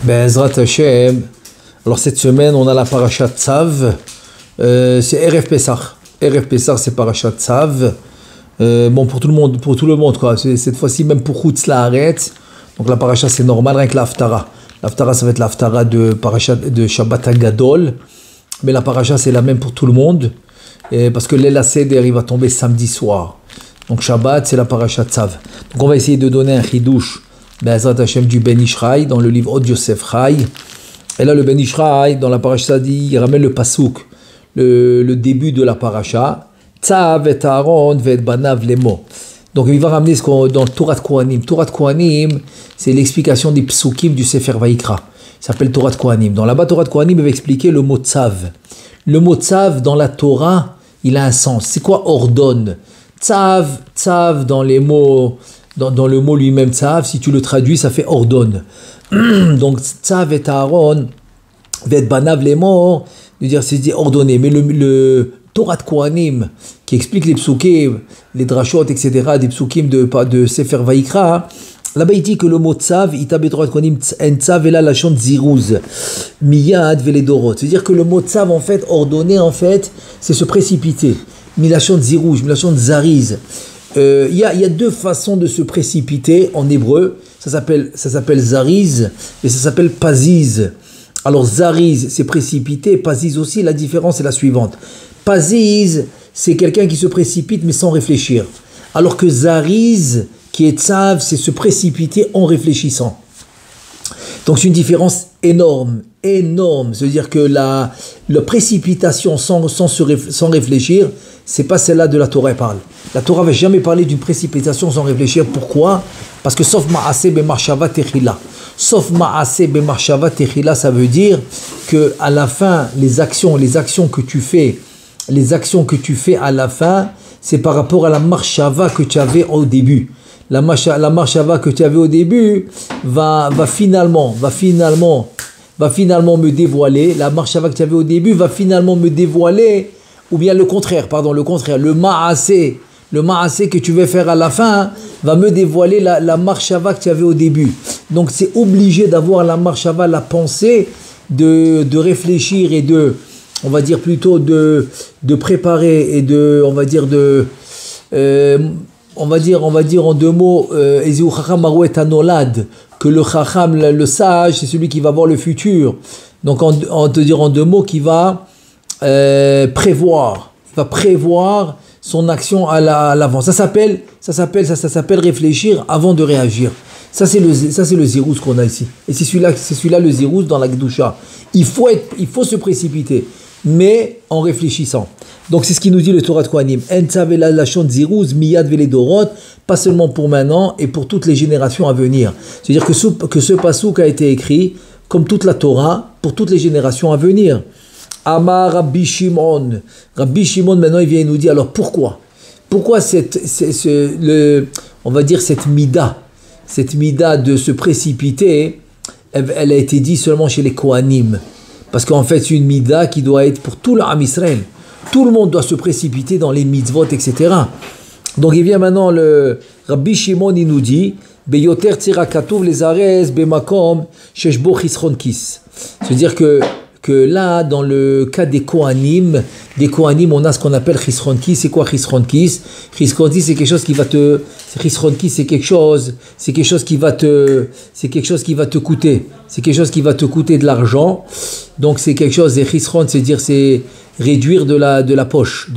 Be'ezrat Hashem. Alors cette semaine, on a la parasha Tzav. C'est Erev Pesach. Erev Pesach, c'est parasha Tzav. Bon, pour tout le monde, quoi. Cette fois-ci, même pour Chutz La'aretz. Donc la parasha, c'est normal, rien que l'Haftara. L'Haftara, ça va être l'Haftara de Shabbat HaGadol. Mais la parasha, c'est la même pour tout le monde. Parce que l'El HaSeder, il va tomber samedi soir. Donc Shabbat, c'est la parasha Tzav. Donc on va essayer de donner un chidouche, Be'ezrat Hashem, du Ben Ishraï, dans le livre Od Yosef Chai. Et là, le Ben Ishraï, dans la parasha, il ramène le pasouk, le début de la parasha. Tzav et Aaron ve et banav lemo. Donc il va ramener ce qu'on dans le Torah de Kohanim. Torah de Kohanim, c'est l'explication des psukim du Sefer Vayikra. Il s'appelle Torah de Kohanim. Dans là-bas, Torah de Kohanim, il va expliquer le mot Tzav. Le mot Tzav, dans la Torah, il a un sens. C'est quoi ordonne? Tzav dans les mots, dans le mot lui-même Tzav, si tu le traduis, ça fait ordonne. Donc Tzav et Aaron, ve et banav lemo, c'est dire ordonner. Mais le Torah de Kohanim, qui explique les psukim, les drashot, etc., des psukim de Sefer Vayikra, là-bas il dit que le mot Tzav, Itabe Torah de Kohanim, en Tzav et la lachon ziruz, miyad vele dorot. C'est-à-dire que le mot Tzav, en fait, ordonner, en fait, c'est se précipiter. Milachon zirouj, milachon zariz. Il y a deux façons de se précipiter en hébreu. Ça s'appelle zariz et ça s'appelle paziz. Alors zariz, c'est précipiter. Paziz aussi, la différence est la suivante. Paziz, c'est quelqu'un qui se précipite mais sans réfléchir. Alors que zariz, qui est tzav, c'est se précipiter en réfléchissant. Donc c'est une différence énorme. C'est-à-dire que la précipitation sans réfléchir, c'est pas celle-là de la Torah parle. La Torah va jamais parler d'une précipitation sans réfléchir. Pourquoi? Parce que sauf ma'aseh be'marshava techila. Sauf ma'aseh be'marshava techila, ça veut dire que à la fin, les actions que tu fais à la fin, c'est par rapport à la marshava que tu avais au début. La marshava que tu avais au début va finalement me dévoiler. La marshava que tu avais au début va finalement me dévoiler, ou bien le contraire, le ma'aseh que tu vas faire à la fin va me dévoiler la marshava que tu avais au début. Donc c'est obligé d'avoir la marshava, la pensée de réfléchir et on va dire plutôt de préparer et on va dire en deux mots, que le chacham, le sage, c'est celui qui va voir le futur. Donc on te dire en deux mots qu'il va prévoir. Il va prévoir son action à l'avant. Ça s'appelle réfléchir avant de réagir. Ça c'est le zirous qu'on a ici. Et c'est celui-là le zirous dans la Gdusha. Il faut se précipiter, mais en réfléchissant. Donc c'est ce qui nous dit le Torah de Kohanim. En tzav la lachon ziruz miyad vele dorot, pas seulement pour maintenant et pour toutes les générations à venir. C'est-à-dire que ce pasouk a été écrit comme toute la Torah pour toutes les générations à venir. Amar Rabbi Shimon. Rabbi Shimon maintenant il vient nous dire alors pourquoi cette mida de se précipiter, elle a été dit seulement chez les Kohanim. Parce qu'en fait c'est une mida qui doit être pour tout l'Am Israël. Tout le monde doit se précipiter dans les mitzvot, etc. Donc il vient maintenant le Rabbi Shimon, il nous dit Beyoter tzira katuv les ares bemakom sheshbo chisron kis. C'est-à-dire que là, dans le cas des Kohanim, on a ce qu'on appelle chisron kis. C'est quoi chisron kis? Chisron kis, c'est quelque chose qui va te. Chisron kis, c'est quelque chose qui va te coûter. C'est quelque chose qui va te coûter de l'argent. Donc c'est quelque chose. Et chisron, c'est réduire de la poche.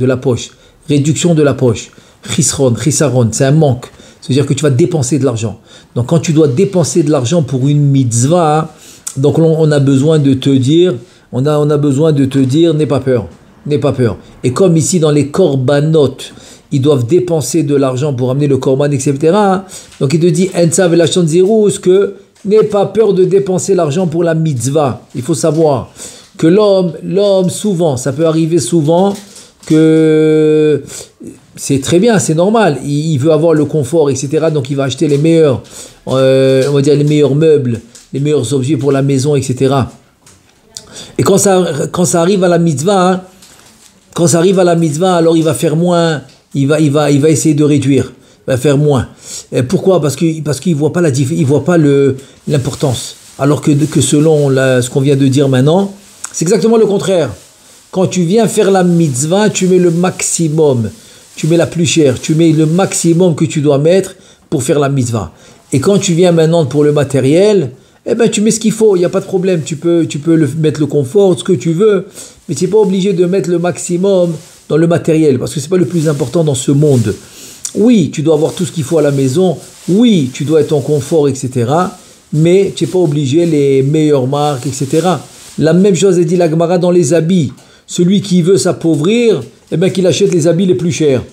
Réduction de la poche. Chisaron, c'est un manque. C'est-à-dire que tu vas dépenser de l'argent. Donc quand tu dois dépenser de l'argent pour une mitzvah, donc on a besoin de te dire, n'aie pas peur. Et comme ici dans les korbanot, ils doivent dépenser de l'argent pour amener le korban, etc. Donc il te dit, Ensav et la Zirous, que n'aie pas peur de dépenser l'argent pour la mitzvah. Il faut savoir que l'homme souvent, ça peut arriver souvent que c'est très bien, c'est normal, il veut avoir le confort, etc. Donc il va acheter les meilleurs, on va dire les meilleurs meubles, les meilleurs objets pour la maison, etc. Et quand ça arrive à la mitzvah, alors il va faire moins, il va essayer de réduire. va faire moins. Pourquoi? Parce qu'il voit pas l'importance. Alors que selon ce qu'on vient de dire maintenant, c'est exactement le contraire. Quand tu viens faire la mitzvah, tu mets le maximum, tu mets la plus chère, tu mets le maximum que tu dois mettre pour faire la mitzvah. Et quand tu viens maintenant pour le matériel, eh ben tu mets ce qu'il faut, il n'y a pas de problème, tu peux mettre le confort, ce que tu veux, mais tu n'es pas obligé de mettre le maximum dans le matériel, parce que ce n'est pas le plus important dans ce monde. Oui, tu dois avoir tout ce qu'il faut à la maison, oui, tu dois être en confort, etc., mais tu n'es pas obligé les meilleures marques, etc. La même chose est dit la Gemara dans les habits. Celui qui veut s'appauvrir, eh bien qu'il achète les habits les plus chers.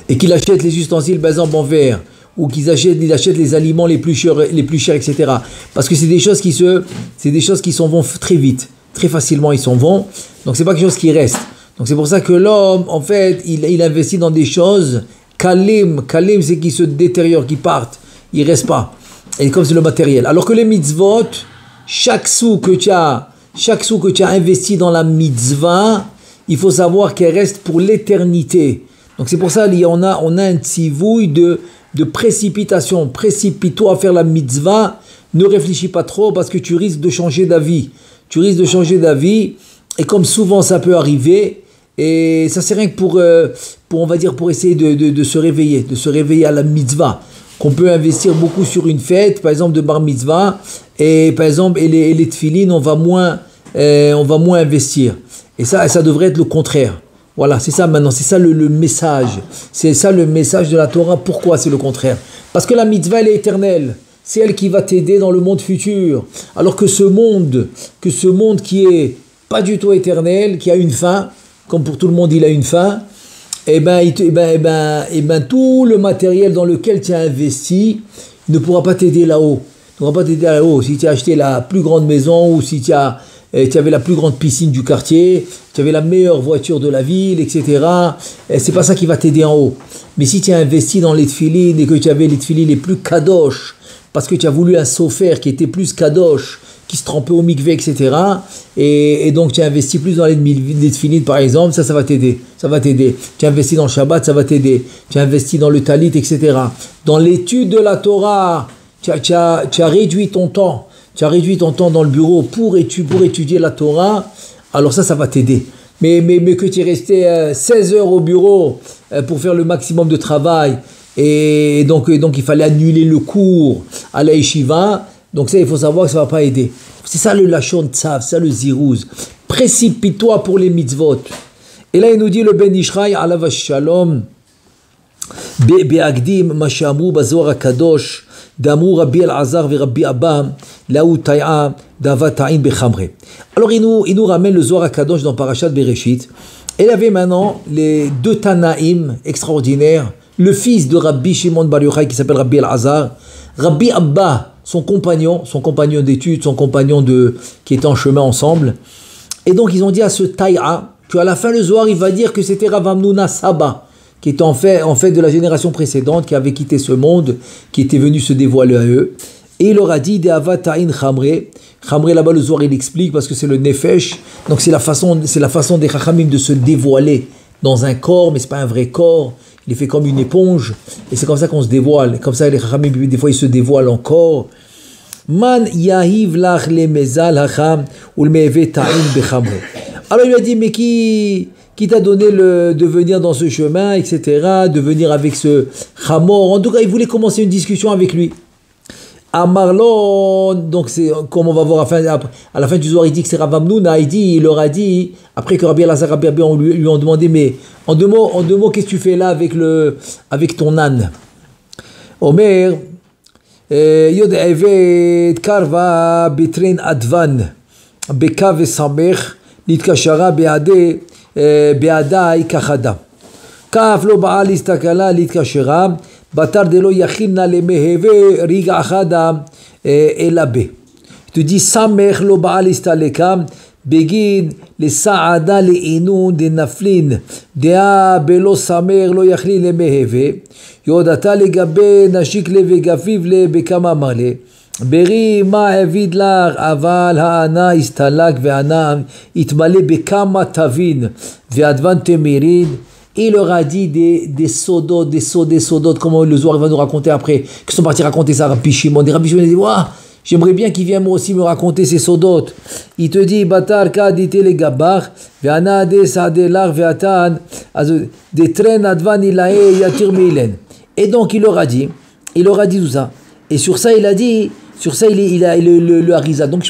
Et qu'il achète les ustensiles, par exemple, en verre. Ou qu'il achète les aliments les plus chers, etc. Parce que c'est des choses qui s'en vont très vite. Très facilement, ils s'en vont. Donc, c'est pas quelque chose qui reste. Donc, c'est pour ça que l'homme, en fait, il investit dans des choses. Kalim, c'est qu'ils se détériorent, qu'ils partent. Ils restent pas. Et comme c'est le matériel. Alors que les mitzvot, chaque sou que tu as investi dans la mitzvah, il faut savoir qu'elle reste pour l'éternité. Donc c'est pour ça qu'on a un tzivouille de précipitation. Précipite-toi à faire la mitzvah, ne réfléchis pas trop parce que tu risques de changer d'avis. Et comme souvent ça peut arriver, et ça c'est rien que pour essayer de se réveiller à la mitzvah. Qu'on peut investir beaucoup sur une fête, par exemple de bar mitzvah, et par exemple les tefilines, on va moins investir. Et ça devrait être le contraire. Voilà, c'est ça maintenant, c'est ça le message. C'est ça le message de la Torah. Pourquoi c'est le contraire? Parce que la mitzvah, elle est éternelle. C'est elle qui va t'aider dans le monde futur. Alors que ce monde qui est pas du tout éternel, qui a une fin, comme pour tout le monde il a une fin, tout le matériel dans lequel tu as investi ne pourra pas t'aider là-haut. Si tu as acheté la plus grande maison ou si tu avais la plus grande piscine du quartier, tu avais la meilleure voiture de la ville, etc. C'est pas ça qui va t'aider en haut. Mais si tu as investi dans les tefilines et que tu avais les tefilines les plus kadosh, parce que tu as voulu un sofer qui était plus kadosh, qui se trempait au mikvé, etc. Et donc tu as investi plus dans les tefilines par exemple, ça va t'aider. Tu as investi dans le Shabbat, ça va t'aider. Tu as investi dans le talit, etc. Dans l'étude de la Torah, tu as réduit ton temps. Tu as réduit ton temps dans le bureau pour étudier la Torah, alors ça va t'aider. Mais que tu es resté 16 heures au bureau pour faire le maximum de travail, et donc il fallait annuler le cours à la yeshiva, donc ça il faut savoir que ça ne va pas aider. C'est ça le lachon tzav, c'est ça le zirouz. Précipite-toi pour les mitzvot. Et là il nous dit le Ben Ishraï alav shalom, be'agdim mashamu bazohar hakadosh, d'Amou Rabbi Al-Azar ve Rabbi Abba, Laou Taïa, Dava Ta'in Bechamre. Alors il nous ramène le Zohar HaKadosh dans Parashat Bereshit. Et il y avait maintenant les deux Tanaïm extraordinaires, le fils de Rabbi Shimon Bar Yochai qui s'appelle Rabbi Al-Azar, Rabbi Abba, son compagnon d'études, qui était en chemin ensemble. Et donc ils ont dit à ce Taïa, qu'à la fin le Zohar il va dire que c'était Rav Hamnuna Saba, qui est en fait de la génération précédente, qui avait quitté ce monde, qui était venu se dévoiler à eux. Et il leur a dit, De'ava ta'in chamre. Chamre, là-bas, le Zohar, il explique, parce que c'est le nefesh. Donc, c'est la façon des chachamim de se dévoiler dans un corps, mais c'est pas un vrai corps. Il est fait comme une éponge. Et c'est comme ça qu'on se dévoile. Comme ça, les chachamim, des fois, ils se dévoilent encore. Man yahiv lach le mezal hacham, ou le meve ta'in bechamre. Alors, il lui a dit, mais qui t'a donné de venir dans ce chemin, etc., de venir avec ce chamor. En tout cas, il voulait commencer une discussion avec lui. Amarlon, donc c'est comme on va voir à la fin du Zohar, il dit que c'est Rav Hamnuna, il leur a dit, après que Rabbi Elazar, Rabbi Abba lui ont demandé, mais en deux mots, qu'est-ce que tu fais là avec ton âne? Omer, Yod Evet Karva Betren Advan, Beka Vesamech, Litkashara Beade, Beadai Kachada. Kaf lo Baal Istakala Litkashara. Batar de lo yachina le meheve riga achada elabe. Il te dit samech lo baal istaleka begin le saada le inun de naflin dea belo samer lo yachli le meheve yodata le gabe nashik le vegafiv le bekama male beri ma evid lach aval haana istalak ve'ana itmale bekama tavin ve'advan temirin. Et il leur a dit des sodotes, comme le Zohar va nous raconter après, qui sont partis raconter ça à Rabbi Shimon. Des Rabbi Shimon, ils disent, waouh, J'aimerais bien qu'il vienne moi aussi me raconter ses sodotes. Il te dit, Batar kadite le gabar, ve'ana de sadelar ve'atan, des traînes advan ilae yatir meilen. Et donc il leur a dit tout ça. Et sur ça il a dit, il a le Harizal. Donc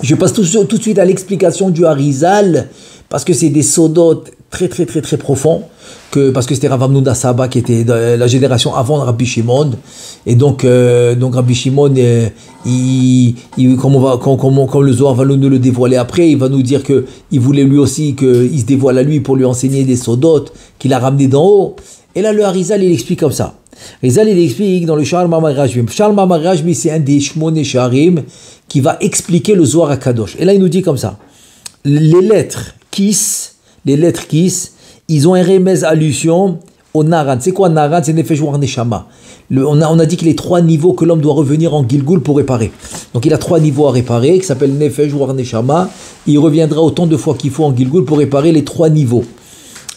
je passe tout de suite à l'explication du Harizal, parce que c'est des sodotes très profonds, parce que c'était Rav Hamnouda Saba qui était dans la génération avant Rabbi Shimon, et donc Rabbi Shimon, comme le Zohar va nous le dévoiler après, il va nous dire que il voulait lui aussi qu'il se dévoile à lui pour lui enseigner des sodotes qu'il a ramené d'en haut. Et là le Harizal il explique comme ça. Harizal il explique dans le Sha'ar Mamarajmi. Sha'ar Mamarajmi c'est un des Shmone Sha'arim qui va expliquer le Zohar HaKadosh. Et là il nous dit comme ça. Les lettres Kis, ils ont un remez allusion au Naran. C'est quoi Naran? C'est Nefesh War Neshama. On a dit qu'il y a les 3 niveaux que l'homme doit revenir en Gilgul pour réparer. Donc il a 3 niveaux à réparer, qui s'appellent Nefesh War Neshama. Il reviendra autant de fois qu'il faut en Gilgul pour réparer les 3 niveaux.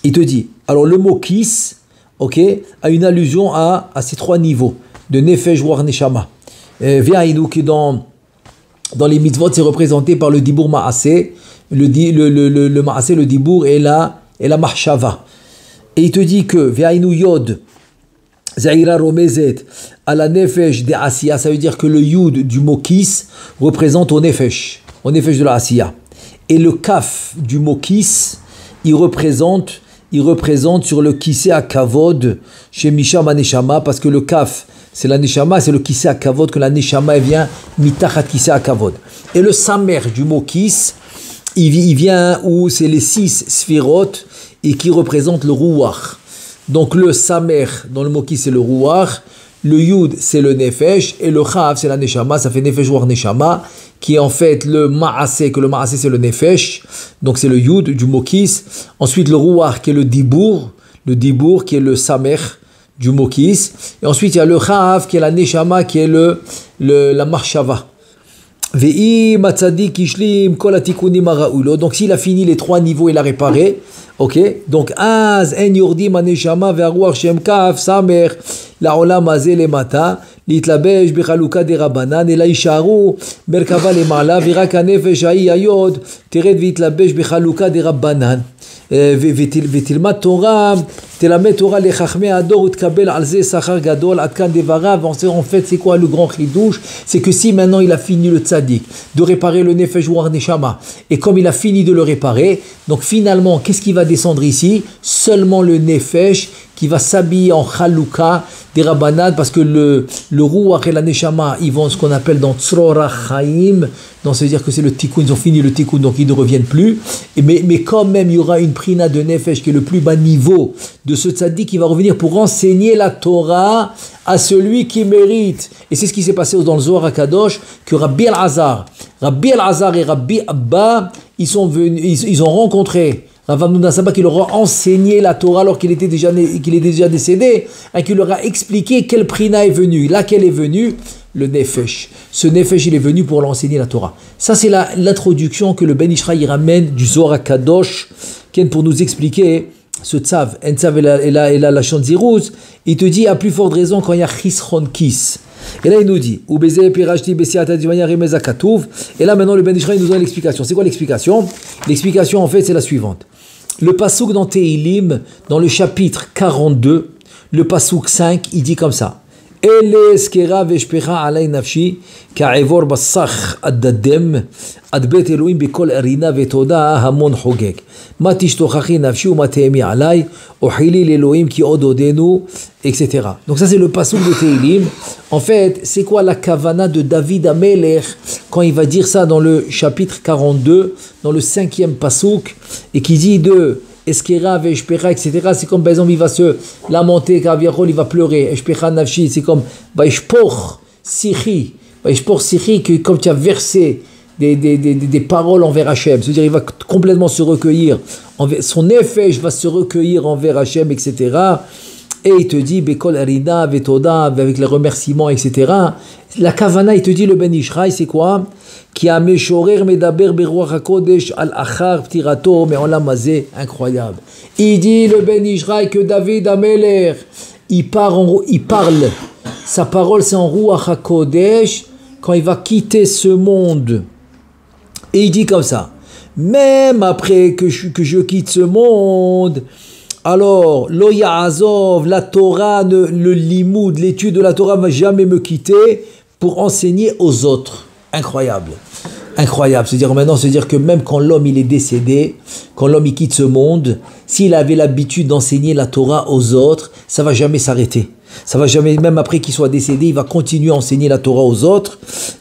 Il te dit, alors le mot Kis, ok, a une allusion à ces 3 niveaux de Nefesh War Neshama. Viens, qui dans les mitzvot, c'est représenté par le Dibour Ma'aseh. Le Ma'aseh, le Dibour et la Mahshava. Et il te dit que Ve'ainu Yod Zaira Romezet à la Nefesh de Asiya, ça veut dire que le Yud du mot Kis représente au Nefesh de la Asiya. Et le Kaf du mot Kis, il représente sur le Kisé à Kavod chez Misham Neshama, parce que le Kaf c'est la Neshama, c'est le Kisé à Kavod, que la Neshama vient mitachat Kisé à Kavod. Et le Samer du mot Kis, il vient où c'est les 6 sphirot et qui représentent le Ruach. Donc le Samer dans le mot Kis c'est le Ruach, le Yud c'est le Nefesh et le Chav c'est la Neshama, ça fait Nefesh War Neshama, qui est en fait le Ma'aseh, que le Ma'aseh c'est le Nefesh, donc c'est le Yud du mot Kis. Ensuite le Ruach qui est le Dibour qui est le Samer du mot Kis. Et ensuite il y a le Chav qui est la Neshama, qui est la Marshava. Donc s'il a fini les 3 niveaux, il a réparé. Ok, donc Az en yordim aneshama ve'aruach shem kaf samer la'olam hazeh lemata להתלבש בחלוקה דרבנן אלא יישארו מרכבה למעלה ורק הנפש ההיא היוד תרד ויתלבש בחלוקה דרבנן ותלמד תורה, תלמד תורה לחכמי הדור ותקבל על זה שכר גדול עד כאן דבריו. En fait c'est quoi le grand chidouche? C'est que si maintenant il a fini le tzaddik de réparer le nefesh war neshama, et comme il a fini de le réparer, donc finalement qu'est-ce qui va descendre ici? Seulement le nefesh qui va s'habiller en chalouka des rabbanades, parce que le ruach et la neshama ils vont ce qu'on appelle dans tzrora chaim, donc ça veut dire que c'est le tikkun, ils ont fini le tikkun donc ils ne reviennent plus, mais quand même il y aura une prina de nefesh qui est le plus bas niveau de ce tzaddik qui va revenir pour enseigner la Torah à celui qui mérite. Et c'est ce qui s'est passé dans le Zohar HaKadosh, que Rabbi El-Azar et Rabbi Abba ils ont rencontré Rav Hamnouda Saba qui leur a enseigné la Torah alors qu'il était déjà décédé, et qui leur a expliqué quelle prina est venue. Laquelle est venue? Le Nefesh. Ce Nefesh, il est venu pour l'enseigner la Torah. Ça, c'est l'introduction que le Ben Ishraï ramène du Zohar HaKadosh, qui est pour nous expliquer ce tzav. En tzav et la Shantziruz, il te dit à plus forte raison quand il y a Chisron Kis. Et là il nous dit, et là maintenant le Ben Ishraï nous donne l'explication. C'est quoi l'explication? L'explication en fait c'est la suivante. Le pasouk dans Tehilim, dans le chapitre 42, le pasouk 5, il dit comme ça. אלה אזכרה ואשפכה עלי נפשי כעבור בסך הדדם עד בית אלוהים בכל ארינה ותודה המון חוגג מה תשתוכחי נפשי ומה תאמי עלי אוכילי לאלוהים כי עוד עודנו etc. Donc ça c'est le pasouk de Tehilim. En fait c'est quoi la kavana de David Amelech quand il va dire ça dans le chapitre 42 dans le 5e pasouk et qui dit de Eskera, Veshpecha, etc. C'est comme par exemple il va se lamenter, il va pleurer. Eshpecha nafshi, c'est comme Vaishpoch Sichi. Vaishpoch Sichi, que comme tu as versé des paroles envers Hachem. C'est-à-dire il va complètement se recueillir. Son nefesh va se recueillir envers Hachem, etc. Et il te dit Bekol Arida, Vetoda, avec les remerciements, etc. La Kavana, il te dit le Ben Ishraï, c'est quoi? Qui a Meshorer Medaber Beruach HaKodesh al Achar Ptirato Me'olam Hazeh. Incroyable. Il dit le Ben Ishraï que David Amelech, il parle. Sa parole c'est en Ruach HaKodesh quand il va quitter ce monde, et il dit comme ça, même après que je quitte ce monde, alors, lo ya'azov, la Torah, le limoud, l'étude de la Torah ne va jamais me quitter pour enseigner aux autres. Incroyable. Incroyable. C'est-à-dire que même quand l'homme il est décédé, quand l'homme il quitte ce monde, s'il avait l'habitude d'enseigner la Torah aux autres, ça ne va jamais s'arrêter. Ça va jamais, même après qu'il soit décédé, il va continuer à enseigner la Torah aux autres.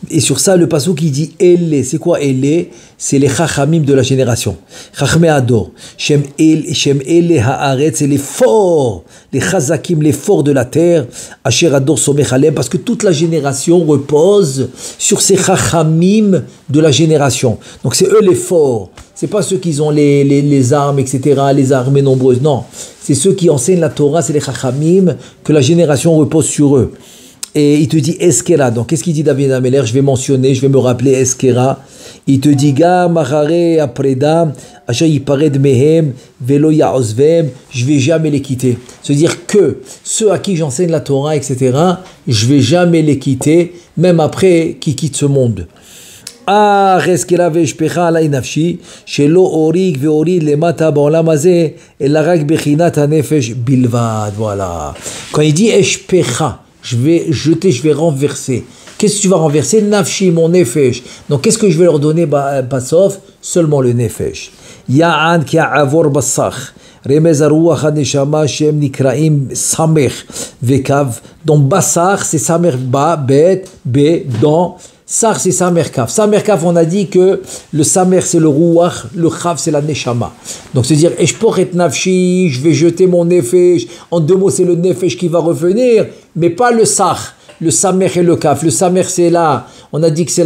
Et sur ça, le passouk qui dit Ele, c'est quoi Ele? C'est les chachamim de la génération. Chachmei Ador. Shem Ele haaret, c'est les forts, les chazakim, les forts de la terre. Asher Ador somech alem, parce que toute la génération repose sur ces chachamim de la génération. Donc c'est eux les forts. C'est pas ceux qui ont les armes, etc., les armées nombreuses. Non, c'est ceux qui enseignent la Torah, c'est les chachamim, que la génération repose sur eux. Et il te dit Eskera. Donc qu'est-ce qu'il dit David Ameler? Je vais mentionner, je vais me rappeler Eskera. Il te dit Ga machare apreda, asher yipared mehem, velo yaozvem, je vais jamais les quitter. C'est-à-dire que ceux à qui j'enseigne la Torah, etc., je vais jamais les quitter, même après qu'ils quittent ce monde. Voilà. Quand il dit Eshpecha, je vais jeter, je vais renverser. Qu'est-ce que tu vas renverser? Nafshi, mon nefesh. Donc qu'est-ce que je vais leur donner? Sauf seulement le nefesh. Ya'an ki avor basach. Remez aruach haneshama shem nikraim samech vekav. Donc basach c'est samech ba bet be dans. Sar c'est Samer Kaf. Samer Kaf, on a dit que le Samer c'est le Ruach, le Chav c'est la Neshama. Donc c'est dire Eshpoch et Nafshi, je vais jeter mon Nefesh. En deux mots, c'est le Nefesh qui va revenir, mais pas le Sar, le Samer et le Kaf. Le Samer c'est là, on a dit que c'est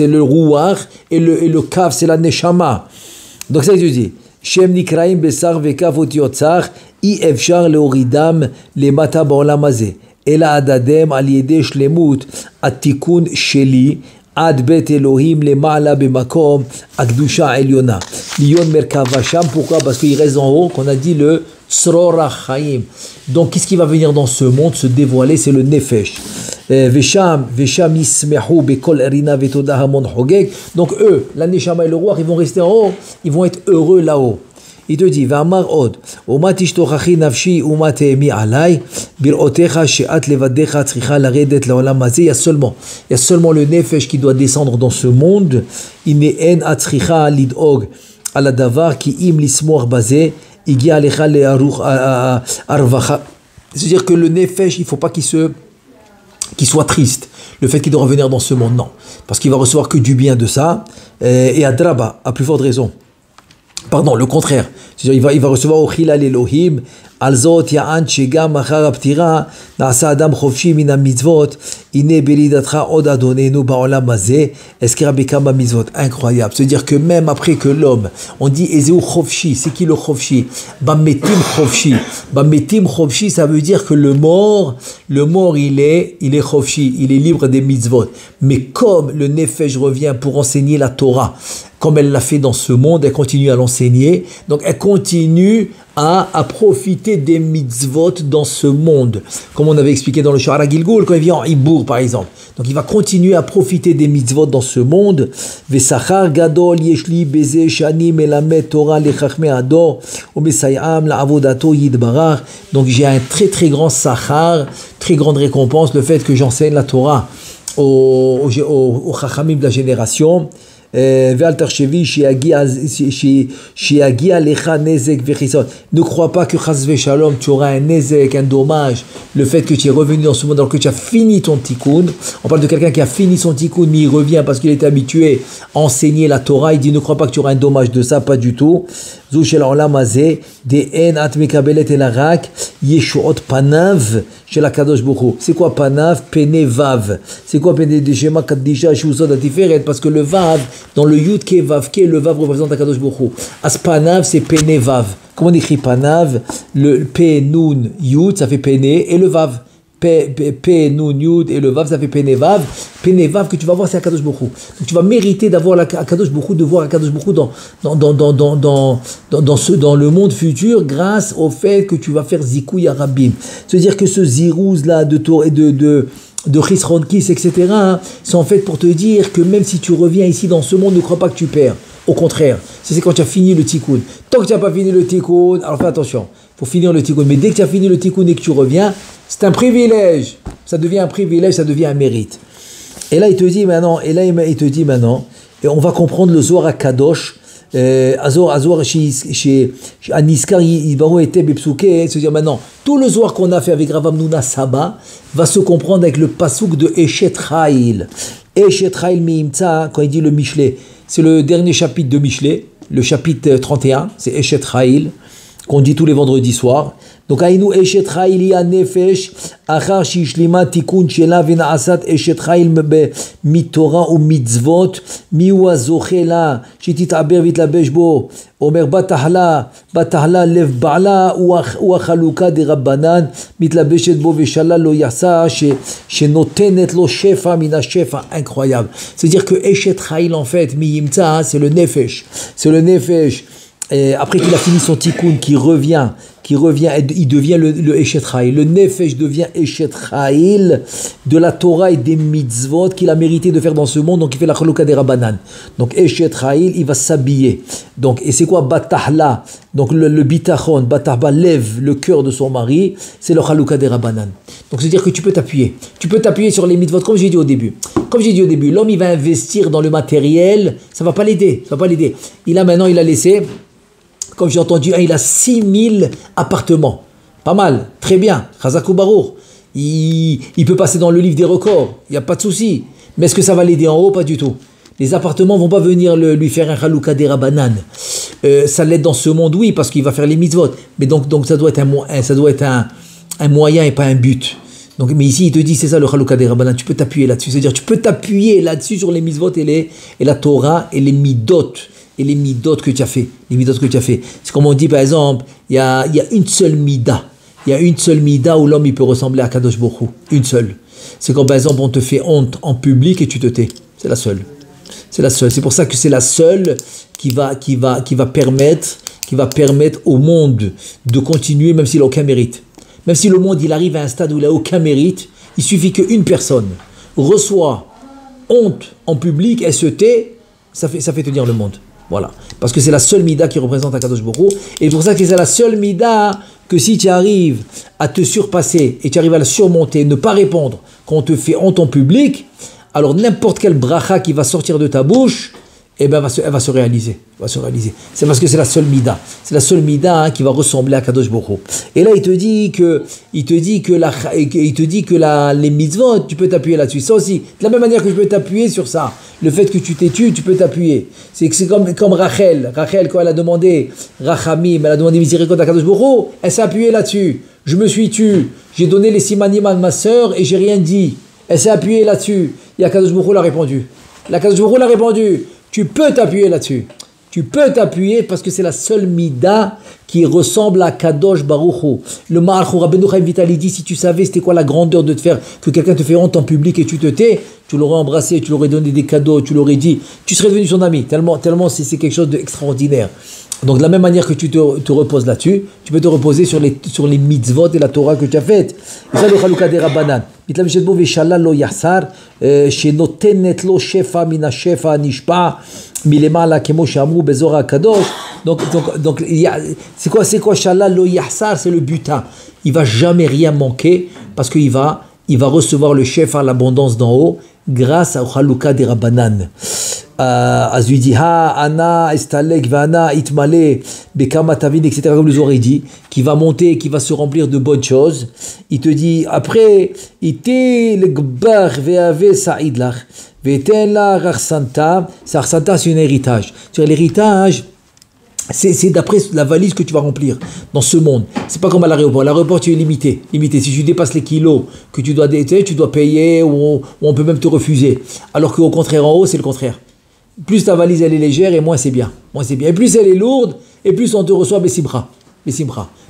le Ruach et le Kaf c'est la Neshama. Donc ça je dis Shem Nikraim Besar Vekav Otiotzar, I Efshar Leoridam Le Mata Baolam Hazeh. אלא הדדם על ידי שלמות התיקון שלי עד בית אלוהים למעלה במקום הקדושה העליונה. ליון מרכבה שם, pourquoi? Parce qu'il reste en haut, qu'on a dit le צרור החיים. Donc qu'est-ce qui va venir dans ce monde se dévoiler? C'est le nefesh. ושם ישמחו בכל ארינה ותודה המון חוגג. Donc eux, la neshama et le roi, ils vont rester en haut, ils vont être heureux là-haut. Il te dit, V'amar od, Uma tishtochachi nafshi uma tehemi alay, bir'otecha she'at levadecha tzricha laredet laolam hazeh. Il y a seulement le nefesh qui doit descendre dans ce monde. Ine'en atzricha lid'og ala davar ki im lismoach bazeh, igi alecha le'aruch arvacha. C'est-à-dire que le nefesh, il ne faut pas qu'il soit triste. Le fait qu'il doit revenir dans ce monde, non. Parce qu'il va recevoir que du bien de ça. Et à Draba, à plus forte raison. Pardon, le contraire. C'est-à-dire, il va recevoir au Chilal Elohim, Alzot Ya'an Shegam Achar Aptira, Na'asa Adam Chofshi Min HaMitzvot, Ine Beridatcha Od Adonenu Ba'olam Hazeh, Eskera Bekam HaMitzvot. Incroyable. C'est-à-dire que même après que l'homme, on dit Ezeu Chofshi, c'est qui le Chofshi? Bametim Chofshi. Bametim Chofshi, ça veut dire que le mort, il est Chofshi, il est libre des mitzvot. Mais comme le Nefesh revient pour enseigner la Torah, comme elle l'a fait dans ce monde, elle continue à l'enseigner. Donc elle continue à profiter des mitzvot dans ce monde. Comme on avait expliqué dans le Shara Gilgul, quand il vient en Ibour par exemple. Donc il va continuer à profiter des mitzvot dans ce monde. Vesachar gadol yeshli beze shani melamed Torah lechachmei ador umesayam la'avodato yidbarach. Donc j'ai un très très grand sachar, très grande récompense, le fait que j'enseigne la Torah aux chachamim de la génération. Ne crois pas que chas v'shalom tu auras un nezek, un dommage, le fait que tu es revenu dans ce monde alors que tu as fini ton tikkun. On parle de quelqu'un qui a fini son tikkun mais il revient parce qu'il est habitué à enseigner la Torah. Il dit ne crois pas que tu auras un dommage de ça, pas du tout. C'est quoi panav? Pene vav. C'est quoi pene de shema kaddisha shusod atiferet? Parce que le vav, dans le yud ke vav ke, le vav représente Akadosh Baruch Hu. As panav c'est pene vav. Comment on écrit panav? Le pe nun yud ça fait pene et le vav. Pe nun yud et le vav ça fait pene vav. Pene vav que tu vas voir c'est Akadosh Baruch Hu. Donc tu vas mériter d'avoir Akadosh Baruch Hu, de voir Akadosh Baruch Hu dans le monde futur grâce au fait que tu vas faire zikouy arabim. C'est-à-dire que ce zirouz là de de Chisronkis, etc., sont en fait pour te dire que même si tu reviens ici dans ce monde, ne crois pas que tu perds. Au contraire, c'est quand tu as fini le tikkun. Tant que tu n'as pas fini le tikkun, alors fais attention, il faut finir le tikkun. Mais dès que tu as fini le tikkun et que tu reviens, c'est un privilège. Ça devient un privilège, ça devient un mérite. Et là, il te dit maintenant, et on va comprendre le Zohar à Kadosh. Azor chez Aniskar Yivaro était Bepsuke, se dire maintenant tout le Zohar qu'on a fait avec Rav Hamnuna Saba va se comprendre avec le pasouk de Eshet Chayil. Eshet Chayil Meimtza, quand il dit le Michelet, c'est le dernier chapitre de Michelet, le chapitre 31, c'est Eshet Chayil, qu'on dit tous les vendredis soirs. Donc, Aïnou Eshet Chayil ya nefesh, achar shishlima tikun shela v'na'asat Eshet Chayil mitorah ou mitzvot, miwa zochela, shititaber vitlabesh bo, omer batahla lev ba'la, ou achaluka de rabbanan, mitlabeshet bo v'shala lo yasa, shenotenet lo shefa mina shefa. Incroyable. C'est-à-dire que Eshet Chayil, en fait, miyimtza, c'est le nefesh. C'est le nefesh. Et après qu'il a fini son tikkun, qui revient, il devient le Eshet Chayil. Le Nefesh devient Eshet Chayil de la Torah et des mitzvot qu'il a mérité de faire dans ce monde. Donc il fait la Chaluka des Rabbanan. Donc Eshet Chayil, il va s'habiller. Donc, et c'est quoi Batahla? Donc le bitachon, Batahba lève le cœur de son mari, c'est le Chaluka des Rabbanan. Donc c'est-à-dire que tu peux t'appuyer. Tu peux t'appuyer sur les mitzvot, comme j'ai dit au début. L'homme il va investir dans le matériel, ça va pas l'aider. Il a laissé... Comme j'ai entendu, il a 6000 appartements. Pas mal, très bien. Chazakou Barour. Il peut passer dans le livre des records. Il n'y a pas de souci. Mais est-ce que ça va l'aider en haut? Pas du tout. Les appartements ne vont pas venir lui faire un Chaluka des Rabbanan. Ça l'aide dans ce monde, oui, parce qu'il va faire les mitzvot. Mais donc ça doit être un moyen et pas un but. Donc, mais ici, il te dit, c'est ça le Chaluka des Rabbanan. Tu peux t'appuyer là-dessus. C'est-à-dire, tu peux t'appuyer là-dessus sur les mitzvot et la Torah et les midot. Et les midot que tu as fait. C'est comme on dit, par exemple, il y a une seule mida. Il y a une seule mida où l'homme il peut ressembler à Kadosh Baruch Hu. Une seule. C'est quand, par exemple, on te fait honte en public et tu te tais. C'est la seule. C'est pour ça que c'est la seule qui va permettre au monde de continuer, même s'il n'a aucun mérite. Même si le monde il arrive à un stade où il n'a aucun mérite, il suffit qu'une personne reçoit honte en public, elle se tait, ça fait tenir le monde. Voilà. Parce que c'est la seule mida qui représente Akadosh Baruch Hu. Et c'est pour ça que c'est la seule mida que si tu arrives à te surpasser et tu arrives à la surmonter, ne pas répondre quand on te fait honte en public, alors n'importe quelle bracha qui va sortir de ta bouche, eh ben, elle va se réaliser. C'est parce que c'est la seule mida. C'est la seule mida qui va ressembler à Kadosh Baruch Hu. Et là, il te dit que les mitzvot, tu peux t'appuyer là-dessus. Ça aussi, de la même manière que je peux t'appuyer sur ça. Le fait que tu t'es tu peux t'appuyer. C'est comme Rachel. Rachel, quand elle a demandé Rachamim, elle a demandé miséricorde à Kadosh Baruch Hu, elle s'est appuyée là-dessus. Je me suis tu. J'ai donné les simanim à ma sœur et j'ai rien dit. Elle s'est appuyée là-dessus. Et Kadosh Baruch Hu l'a répondu. Kadosh Baruch Hu l'a répondu. Tu peux t'appuyer là-dessus. Tu peux t'appuyer parce que c'est la seule mida qui ressemble à Kadosh Baruch Hu. Le Ma'al Rabbeinu Chaim Vital dit, si tu savais c'était quoi la grandeur de te faire, que quelqu'un te fait honte en public et tu te tais, tu l'aurais embrassé, tu l'aurais donné des cadeaux, tu l'aurais dit, tu serais devenu son ami. Tellement c'est quelque chose d'extraordinaire. Donc de la même manière que tu te reposes là-dessus, tu peux te reposer sur les mitzvot et la Torah que tu as faite. Et ça, le Chaluka des Rabbanan. Donc c'est quoi Shalal lo yahsar, c'est le butin. Il va jamais rien manquer parce qu'il va recevoir le shefa, l'abondance d'en haut grâce au Chaluka des Rabbanan. Ana estalek vana itmale bekama tavin, etc. comme les aurait dit, qui va monter, qui va se remplir de bonnes choses. Il te dit après, ite le gbar veave saïdlach veten la rarsanta. Rarsanta, c'est un héritage. C'est l'héritage. C'est d'après la valise que tu vas remplir dans ce monde. C'est pas comme à l'aéroport. À l'aéroport, tu es limité. Si tu dépasses les kilos que tu dois payer ou on peut même te refuser. Alors qu'au contraire, en haut, c'est le contraire. Plus ta valise elle est légère et moins c'est bien. Et plus elle est lourde et plus on te reçoit Bessimra.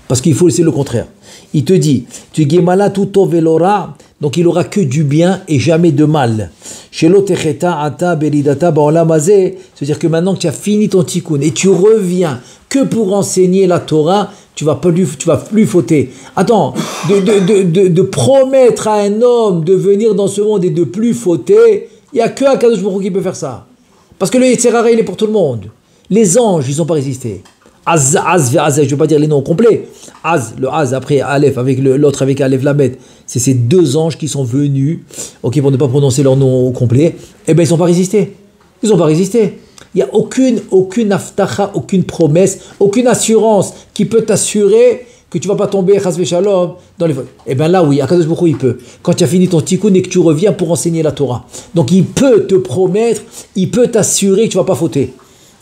Parce qu'il faut, c'est le contraire. Il te dit, tu gemala tuto velora, donc il aura que du bien et jamais de mal. Shelo techeta ata beridata baolamazé, c'est-à-dire que maintenant que tu as fini ton tikkun et tu reviens que pour enseigner la Torah, tu vas plus fauter. Attends, de promettre à un homme de venir dans ce monde et de plus fauter, il n'y a que Akadosh Baruch Hu qui peut faire ça. Parce que le Yetzer Hara, il est pour tout le monde. Les anges, ils n'ont pas résisté. Az, je ne veux pas dire les noms complets. Le Az, après Aleph, avec l'autre avec Aleph Lamed, c'est ces deux anges qui sont venus, ok, pour ne pas prononcer leur nom complet, eh bien, ils n'ont pas résisté. Ils n'ont pas résisté. Il n'y a aucune aftacha, aucune promesse, aucune assurance qui peut t'assurer que tu ne vas pas tomber, chas v'shalom, dans les... Eh bien là, oui, Akadosh Baruch Hu, il peut. Quand tu as fini ton tikkun et que tu reviens pour enseigner la Torah. Donc, il peut te promettre, il peut t'assurer que tu ne vas pas fauter.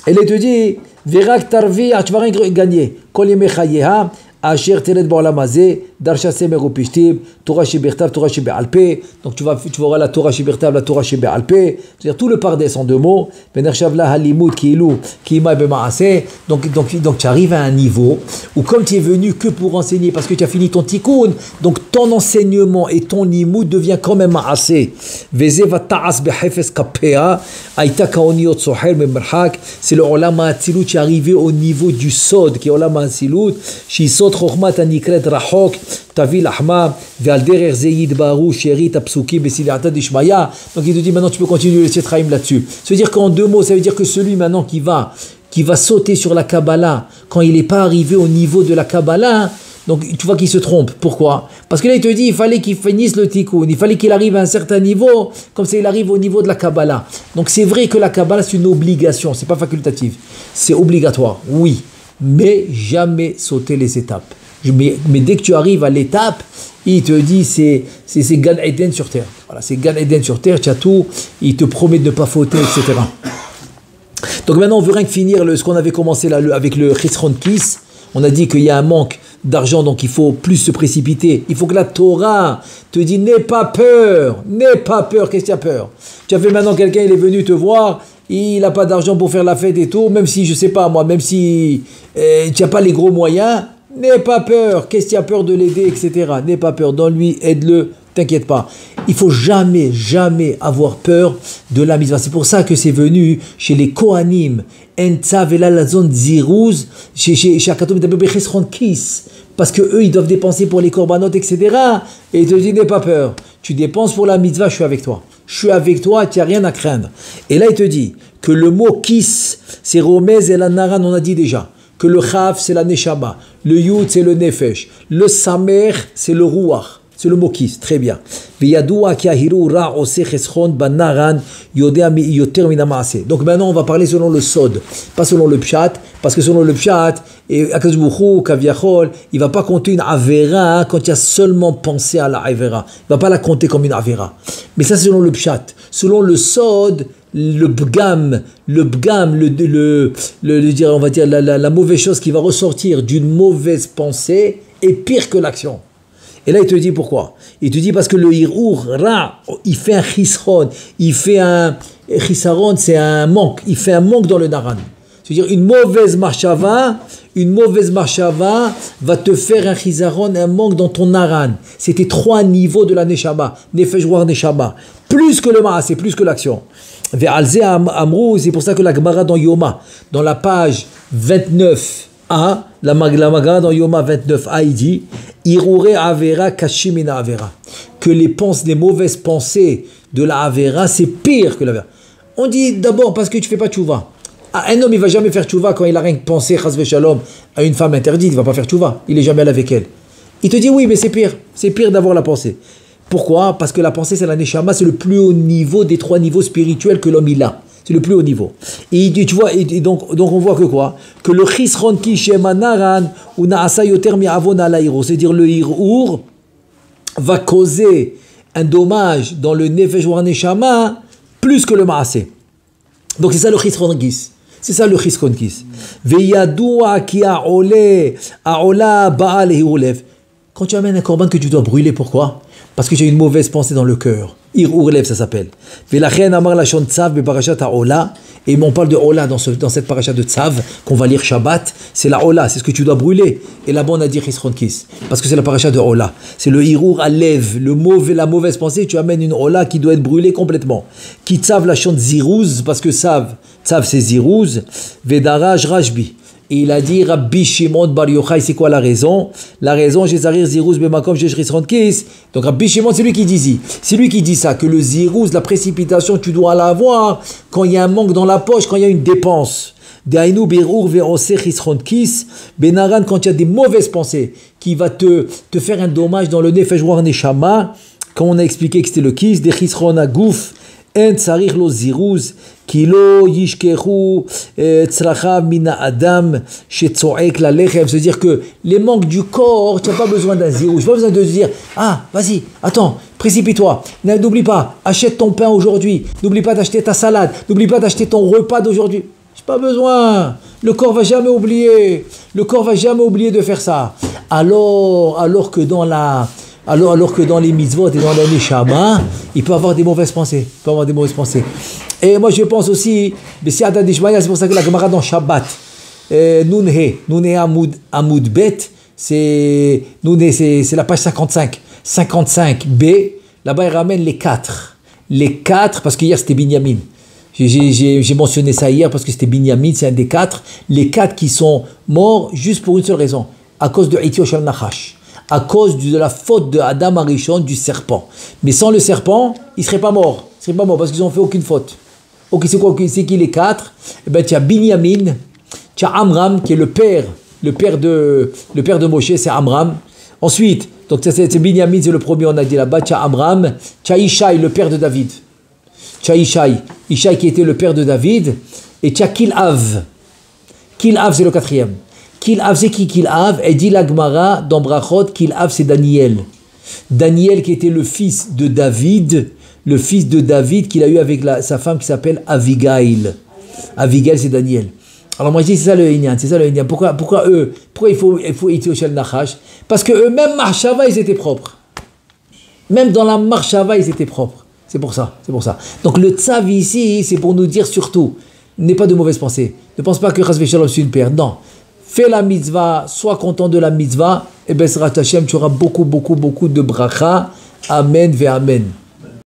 Et là, il te dit, Verak tarvi, tu vas rien gagner. Kol yemechayeha, asher tered ba'olam hazeh, darsha semer upishtim, Torah shebertav, Torah shebe'alpeh. Donc tu vas voir la Torah shebertav, la Torah shebe'alpeh. C'est-à-dire tout le pardes en deux mots. Venershav la halimut kiilu kiima b'maaseh. Donc tu arrives à un niveau où comme tu es venu que pour enseigner, parce que tu as fini ton tikkun, donc ton enseignement et ton limud devient quand même maaseh. Veze vata'as behefes kapea, aita kaoniot soher memerhak. C'est le olam ha'atzilut, tu es arrivé au niveau du sod, qui est olam ha'atzilut, shisod chokhmat anikret rachok. Tavi lahma ve'al derer zeyid baru sherit apsuki besileata dishmaya. Donc il te dit maintenant tu peux continuer le Sefer Chaim là-dessus. Ça veut dire qu'en deux mots, ça veut dire que celui maintenant qui va sauter sur la Kabbalah quand il n'est pas arrivé au niveau de la Kabbalah, donc tu vois qu'il se trompe. Pourquoi? Parce que là il te dit il fallait qu'il finisse le tikkun, il fallait qu'il arrive à un certain niveau, comme ça il arrive au niveau de la Kabbalah. Donc c'est vrai que la Kabbalah c'est une obligation, c'est pas facultatif, c'est obligatoire, oui, mais jamais sauter les étapes. Mais dès que tu arrives à l'étape, il te dit c'est Gan Eden sur terre. Voilà, c'est Gan Eden sur terre, tu as tout, il te promet de ne pas fauter, etc. Donc maintenant on veut rien que finir ce qu'on avait commencé là avec le Chisron Kis. On a dit qu'il y a un manque d'argent, donc il faut plus se précipiter. Il faut que la Torah te dise n'aie pas peur, qu'est-ce que tu as peur? Tu as fait maintenant quelqu'un, il est venu te voir, il n'a pas d'argent pour faire la fête et tout, même si, je sais pas moi, même si tu n'as pas les gros moyens, n'aie pas peur, qu'est-ce que tu as peur de l'aider, etc. N'aie pas peur, donne-lui, aide-le, t'inquiète pas. Il faut jamais avoir peur de la mitzvah. C'est pour ça que c'est venu chez les Kohanim, Entza vela la zone Ziruz, chez Akatom Chesron Kis, parce que eux ils doivent dépenser pour les korbanot, etc. Et il te dit n'aie pas peur, tu dépenses pour la mitzvah, je suis avec toi. Je suis avec toi, tu n'as rien à craindre. Et là il te dit que le mot Kis, c'est Romez et la Naran, on a dit déjà. Que le Chav, c'est la Neshama, le Yud, c'est le Nefesh, le Samer, c'est le Ruach, c'est le Mokis, très bien. Donc maintenant, on va parler selon le Sod, pas selon le Pshat, parce que selon le Pshat, et Akadosh Baruch Hu, Kaviachol, il ne va pas compter une Avera quand tu as seulement pensé à la Avera. Il ne va pas la compter comme une Avera. Mais ça, c'est selon le Pshat. Selon le Sod, le bgam, on va dire la mauvaise chose qui va ressortir d'une mauvaise pensée est pire que l'action. Et là, il te dit pourquoi? Il te dit parce que le hirur, ra, il fait un chisron, chisaron, c'est un manque, il fait un manque dans le naran. C'est-à-dire une mauvaise marshava va te faire un chisaron, un manque dans ton naran. C'était 3 niveaux de la neshama, nefesh war neshama, plus que le maas, c'est plus que l'action. Ve'alze amrou, c'est pour ça que la Gemara dans Yoma, dans la page 29a, la Gemara dans Yoma 29a, il dit Irure avera kashimina avera, que les mauvaises pensées de la avera, c'est pire que la avera. On dit d'abord parce que tu fais pas tchouva. Un homme, il va jamais faire tchouva quand il a rien que pensé, chas v'shalom, à une femme interdite, il va pas faire tchouva, il est jamais allé avec elle. Il te dit oui, mais c'est pire d'avoir la pensée. Pourquoi? Parce que la pensée, c'est la neshama, c'est le plus haut niveau des 3 niveaux spirituels que l'homme il a. C'est le plus haut niveau. Et tu vois, donc on voit que quoi? Que le chisron ki shemanaran ou naasa yoter mi avon ala hiro, c'est-à-dire le hirour va causer un dommage dans le nefesh war neshama plus que le maasé. Donc c'est ça le chisron kis. C'est ça le chisron kis. Veyadua ki aola baal hirulev. Quand tu amènes un korban que tu dois brûler, pourquoi? Parce que tu as une mauvaise pensée dans le cœur. Irur lev, ça s'appelle. Velachen amar lashon tzav beparashat haola. Et on parle de Ola dans cette parasha de Tzav qu'on va lire Shabbat. C'est la Ola, c'est ce que tu dois brûler. Et là-bas on a dit Chisron Kis. Parce que c'est la parasha de Ola. C'est le Irur alev, la mauvaise pensée. Tu amènes une Ola qui doit être brûlée complètement. Ki Tzav lashon ziruz, parce que Tzav c'est ziruz. Vedaraj rajbi. Et il a dit Rabbi Shimon Bar Yochai, c'est quoi la raison? La raison, Jézarir Ziruz Bemakom Jeshris Ronkis. Donc Rabbi Shimon, c'est lui qui dit ça, que le Ziruz, la précipitation, tu dois l'avoir quand il y a un manque dans la poche, quand il y a une dépense. Dainu Berur Ve'oseh Ronkis, Benaran, quand il y a des mauvaises pensées qui va te faire un dommage dans le Nefesh War Neshama, quand on a expliqué que c'était le Kis, des Chisron Agouf, En Tsarir Lo Ziruz, Kilo Yishkeru Tzracha Mina Adam Shetzoek La Lechev, c'est-à-dire que les manques du corps, tu n'as pas besoin d'un zirou, tu n'as pas besoin de se dire ah vas-y, attends, précipite-toi, n'oublie pas, achète ton pain aujourd'hui, n'oublie pas d'acheter ta salade, n'oublie pas d'acheter ton repas d'aujourd'hui. J'ai pas besoin, le corps va jamais oublier, de faire ça. Alors que dans les mitzvot et dans la neshama, il peut avoir des mauvaises pensées. Et moi je pense aussi, c'est pour ça que la Gemara dans Shabbat, Nunhe Amoud Bet, c'est la page 55b, là-bas il ramène les quatre, parce qu'hier c'était Binyamin. J'ai mentionné ça hier parce que c'était Binyamin, c'est un des quatre, les quatre qui sont morts juste pour une seule raison, à cause de Itiosh al-Nachash, à cause de la faute de Adam Arishon, du serpent. Mais sans le serpent, ils ne seraient pas morts parce qu'ils n'ont fait aucune faute. Ok, c'est qui les quatre? Eh ben, tu as Binyamin, tu as Amram qui est le père de Moshe, c'est Amram. Ensuite, donc c'est Binyamin, c'est le premier, on a dit là-bas, tu as Amram, tu as Ishaï, le père de David. Tu as Ishaï qui était le père de David, et tu as Kilhav. Kilhav, c'est le quatrième. Kilhav, c'est qui Kilhav? Et dit la Gemara dans Brachot, Kilhav, c'est Daniel. Daniel qui était le fils de David, qu'il a eu avec sa femme qui s'appelle Avigail. Avigail, c'est Daniel. Alors moi je dis c'est ça le Inyan. Pourquoi il faut Itioshel Nachash? Parce que eux-mêmes, Marshava, ils étaient propres. Même dans la Marshava, ils étaient propres. C'est pour ça. Donc le tzav ici, c'est pour nous dire surtout, n'aie pas de mauvaise pensée. Ne pense pas que Chas v'Shalom c'est une perte. Non. Fais la mitzvah, sois content de la mitzvah, et ben Srat Hashem, tu auras beaucoup de bracha. Amen ve amen.